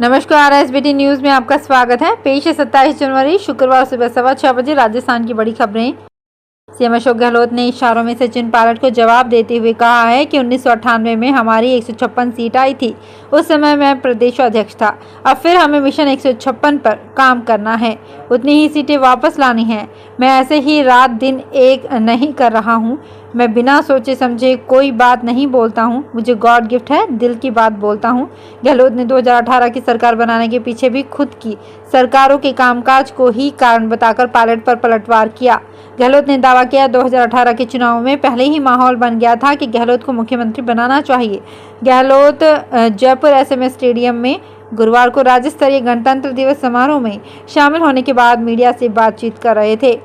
नमस्कार, SBT news में आपका स्वागत है। पेश है 27 जनवरी शुक्रवार सुबह 6:15 बजे राजस्थान की बड़ी खबरें। सीएम अशोक गहलोत ने इशारों में सचिन पायलट को जवाब देते हुए कहा है कि 1998 में हमारी 156 सीट आई थी। उस समय मैं प्रदेश अध्यक्ष था। अब फिर हमें मिशन 156 पर काम करना है, उतनी ही सीटें वापस लानी है। मैं ऐसे ही रात दिन एक नहीं कर रहा हूँ। मैं बिना सोचे समझे कोई बात नहीं बोलता हूँ। मुझे गॉड गिफ्ट है, दिल की बात बोलता हूँ। गहलोत ने 2018 की सरकार बनाने के पीछे भी खुद की सरकारों के कामकाज को ही कारण बताकर पायलट पर पलटवार किया। गहलोत ने दावा किया 2018 के चुनाव में पहले ही माहौल बन गया था कि गहलोत को मुख्यमंत्री बनाना चाहिए। गहलोत जयपुर एसएमएस स्टेडियम में गुरुवार को राज्य स्तरीय गणतंत्र दिवस समारोह में शामिल होने के बाद मीडिया से बातचीत कर रहे थे।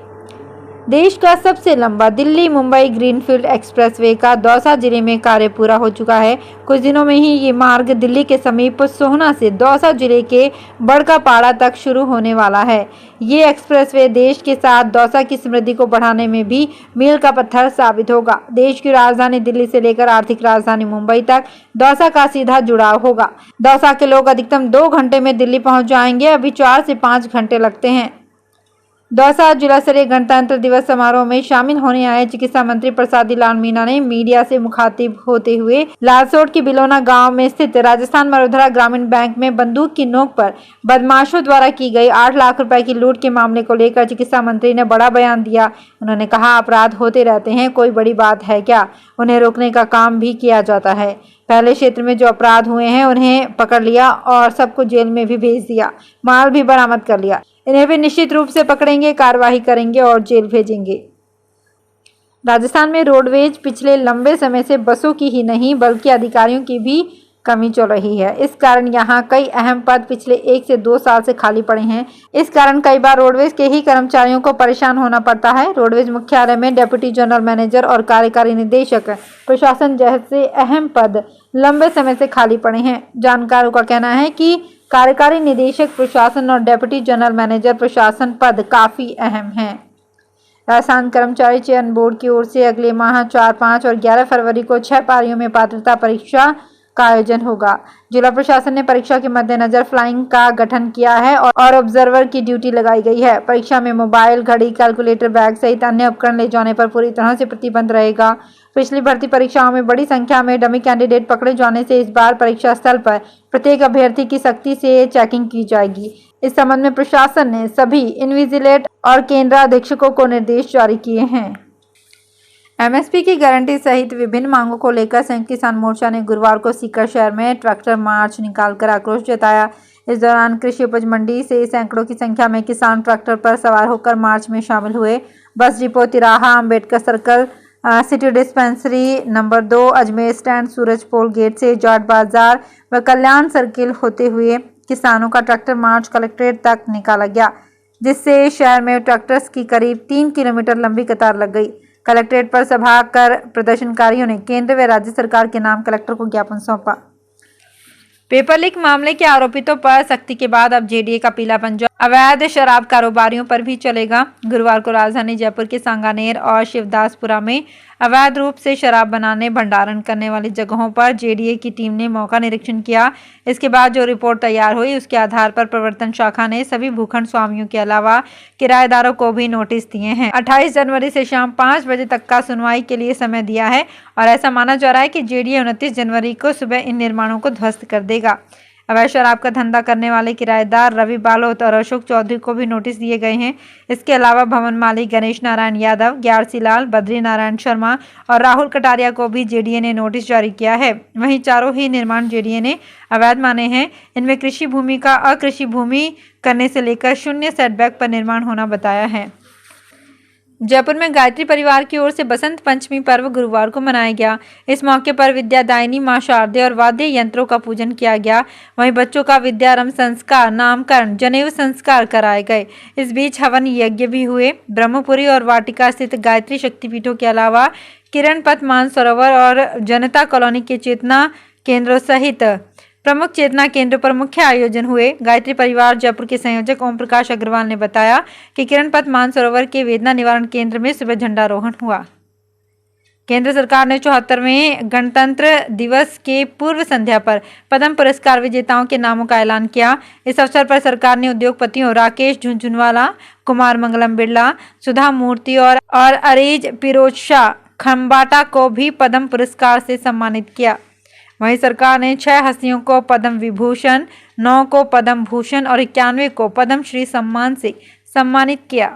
देश का सबसे लंबा दिल्ली मुंबई ग्रीनफील्ड एक्सप्रेसवे का दौसा जिले में कार्य पूरा हो चुका है। कुछ दिनों में ही ये मार्ग दिल्ली के समीप सोहना से दौसा जिले के बड़कापाड़ा तक शुरू होने वाला है। ये एक्सप्रेसवे देश के साथ दौसा की समृद्धि को बढ़ाने में भी मील का पत्थर साबित होगा। देश की राजधानी दिल्ली से लेकर आर्थिक राजधानी मुंबई तक दौसा का सीधा जुड़ाव होगा। दौसा के लोग अधिकतम 2 घंटे में दिल्ली पहुंच जाएंगे, अभी 4 से 5 घंटे लगते हैं। दौसा जिला स्तरीय गणतंत्र दिवस समारोह में शामिल होने आए चिकित्सा मंत्री प्रसादी लाल मीणा ने मीडिया से मुखातिब होते हुए लालसोट के बिलोना गांव में स्थित राजस्थान मरुधरा ग्रामीण बैंक में बंदूक की नोक पर बदमाशों द्वारा की गई 8 लाख रुपए की लूट के मामले को लेकर चिकित्सा मंत्री ने बड़ा बयान दिया। उन्होंने कहा, अपराध होते रहते हैं, कोई बड़ी बात है क्या? उन्हें रोकने का काम भी किया जाता है। पहले क्षेत्र में जो अपराध हुए हैं उन्हें पकड़ लिया और सबको जेल में भी भेज दिया, माल भी बरामद कर लिया। इन्हें भी निश्चित रूप से पकड़ेंगे, कार्रवाई करेंगे और जेल भेजेंगे। राजस्थान में रोडवेज पिछले लंबे समय से बसों की ही नहीं बल्कि अधिकारियों की भी कमी चल रही है। इस कारण यहाँ कई अहम पद पिछले 1 से 2 साल से खाली पड़े हैं। इस कारण कई बार रोडवेज के ही कर्मचारियों को परेशान होना पड़ता है। रोडवेज मुख्यालय में डिप्टी जनरल मैनेजर और कार्यकारी निदेशक प्रशासन जैसे अहम पद लंबे समय से खाली पड़े हैं। जानकारों का कहना है कि कार्यकारी निदेशक प्रशासन और डिप्टी जनरल मैनेजर प्रशासन पद काफी अहम हैं। राजस्थान कर्मचारी चयन बोर्ड की ओर से अगले माह 4, 5 और 11 फरवरी को 6 पारियों में पात्रता परीक्षा का आयोजन होगा। जिला प्रशासन ने परीक्षा के मद्देनजर फ्लाइंग का गठन किया है और ऑब्जर्वर की ड्यूटी लगाई गई है। परीक्षा में मोबाइल, घड़ी, कैलकुलेटर, बैग सहित अन्य उपकरण ले जाने पर पूरी तरह से प्रतिबंध रहेगा। पिछली भर्ती परीक्षाओं में बड़ी संख्या में डमी कैंडिडेट पकड़े जाने से इस बार परीक्षा स्थल पर प्रत्येक अभ्यर्थी की सख्ती से चेकिंग की जाएगी। इस संबंध में प्रशासन ने सभी इन्विजिलेट और केंद्राधीक्षकों को निर्देश जारी किए हैं। एमएसपी की गारंटी सहित विभिन्न मांगों को लेकर संयुक्त किसान मोर्चा ने गुरुवार को सीकर शहर में ट्रैक्टर मार्च निकालकर आक्रोश जताया। इस दौरान कृषि उपज मंडी से सैकड़ों की संख्या में किसान ट्रैक्टर पर सवार होकर मार्च में शामिल हुए। बस डिपो तिराहा, Ambedkar circle, city dispensary number 2, Ajmer stand, Suraj Pol gate से जाट बाजार व कल्याण सर्किल होते हुए किसानों का ट्रैक्टर मार्च कलेक्ट्रेट तक निकाला गया, जिससे शहर में ट्रैक्टर्स की करीब 3 किलोमीटर लंबी कतार लग गई। कलेक्ट्रेट पर सभा कर प्रदर्शनकारियों ने केंद्र व राज्य सरकार के नाम कलेक्टर को ज्ञापन सौंपा। पेपर लीक मामले के आरोपितों पर सख्ती के बाद अब जेडीए का पीला पंजा अवैध शराब कारोबारियों पर भी चलेगा। गुरुवार को राजधानी जयपुर के सांगानेर और शिवदासपुरा में अवैध रूप से शराब बनाने, भंडारण करने वाली जगहों पर जेडीए की टीम ने मौका निरीक्षण किया। इसके बाद जो रिपोर्ट तैयार हुई उसके आधार पर प्रवर्तन शाखा ने सभी भूखंड स्वामियों के अलावा किराएदारों को भी नोटिस दिए हैं। 28 जनवरी से शाम 5 बजे तक का सुनवाई के लिए समय दिया है और ऐसा माना जा रहा है कि जेडीए 29 जनवरी को सुबह इन निर्माणों को ध्वस्त कर देगा। अवैध शराब का धंधा करने वाले किराएदार रवि बालोत और अशोक चौधरी को भी नोटिस दिए गए हैं। इसके अलावा भवन मालिक गणेश नारायण यादव, ग्यारसी लाल, बद्री नारायण शर्मा और राहुल कटारिया को भी जेडीए ने नोटिस जारी किया है। वहीं चारों ही निर्माण जेडीए ने अवैध माने हैं। इनमें कृषि भूमि का अकृषि भूमि करने से लेकर शून्य सेटबैक पर निर्माण होना बताया है। जयपुर में गायत्री परिवार की ओर से बसंत पंचमी पर्व गुरुवार को मनाया गया। इस मौके पर विद्यादायिनी मां शारदे और वाद्य यंत्रों का पूजन किया गया। वहीं बच्चों का विद्यारंभ संस्कार, नामकरण, जनेऊ संस्कार कराए गए। इस बीच हवन यज्ञ भी हुए। ब्रह्मपुरी और वाटिका स्थित गायत्री शक्तिपीठों के अलावा किरण पथ, मानसरोवर और जनता कॉलोनी के चेतना केंद्रों सहित प्रमुख चेतना केंद्र पर मुख्य आयोजन हुए। गायत्री परिवार जयपुर के संयोजक ओम प्रकाश अग्रवाल ने बताया कि किरण पथ मानसरोवर के वेदना निवारण केंद्र में सुबह झंडारोहण हुआ। केंद्र सरकार ने 74वें गणतंत्र दिवस के पूर्व संध्या पर पद्म पुरस्कार विजेताओं के नामों का ऐलान किया। इस अवसर पर सरकार ने उद्योगपतियों राकेश झुनझुनवाला, कुमार मंगलम बिरला, सुधा मूर्ति और अरीज फिरोजशाह खंबाटा को भी पद्म पुरस्कार से सम्मानित किया। वहीं सरकार ने 6 हस्तियों को पद्म विभूषण, 9 को पद्म भूषण और 91 को पद्म श्री सम्मान से सम्मानित किया।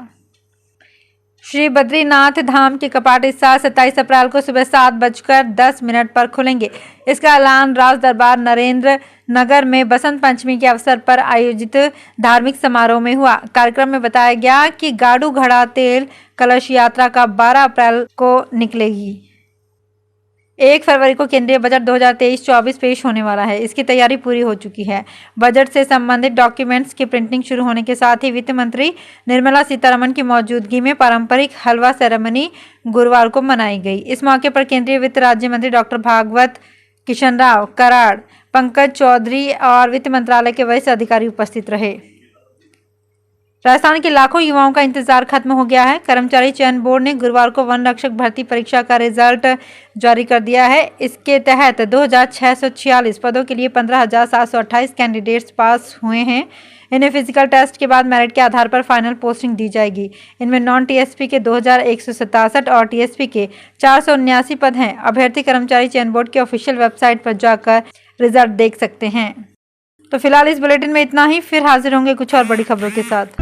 श्री बद्रीनाथ धाम के कपाट इस साल 27 अप्रैल को सुबह 7:10 पर खुलेंगे। इसका ऐलान राज दरबार नरेंद्र नगर में बसंत पंचमी के अवसर पर आयोजित धार्मिक समारोह में हुआ। कार्यक्रम में बताया गया कि गाड़ू घड़ा तेल कलश यात्रा का 12 अप्रैल को निकलेगी। 1 फरवरी को केंद्रीय बजट 2023-24 पेश होने वाला है। इसकी तैयारी पूरी हो चुकी है। बजट से संबंधित डॉक्यूमेंट्स की प्रिंटिंग शुरू होने के साथ ही वित्त मंत्री निर्मला सीतारमण की मौजूदगी में पारंपरिक हलवा सेरेमनी गुरुवार को मनाई गई। इस मौके पर केंद्रीय वित्त राज्य मंत्री डॉक्टर भागवत किशन राव कराड़, पंकज चौधरी और वित्त मंत्रालय के वरिष्ठ अधिकारी उपस्थित रहे। राजस्थान के लाखों युवाओं का इंतजार खत्म हो गया है। कर्मचारी चयन बोर्ड ने गुरुवार को वन रक्षक भर्ती परीक्षा का रिजल्ट जारी कर दिया है। इसके तहत 2646 पदों के लिए 15,728 कैंडिडेट्स पास हुए हैं। इन्हें फिजिकल टेस्ट के बाद मेरिट के आधार पर फाइनल पोस्टिंग दी जाएगी। इनमें नॉन टीएसपी के 2167 और टीएसपी के 479 पद हैं। अभ्यर्थी कर्मचारी चयन बोर्ड की ऑफिशियल वेबसाइट पर जाकर रिजल्ट देख सकते हैं। तो फिलहाल इस बुलेटिन में इतना ही। फिर हाजिर होंगे कुछ और बड़ी खबरों के साथ।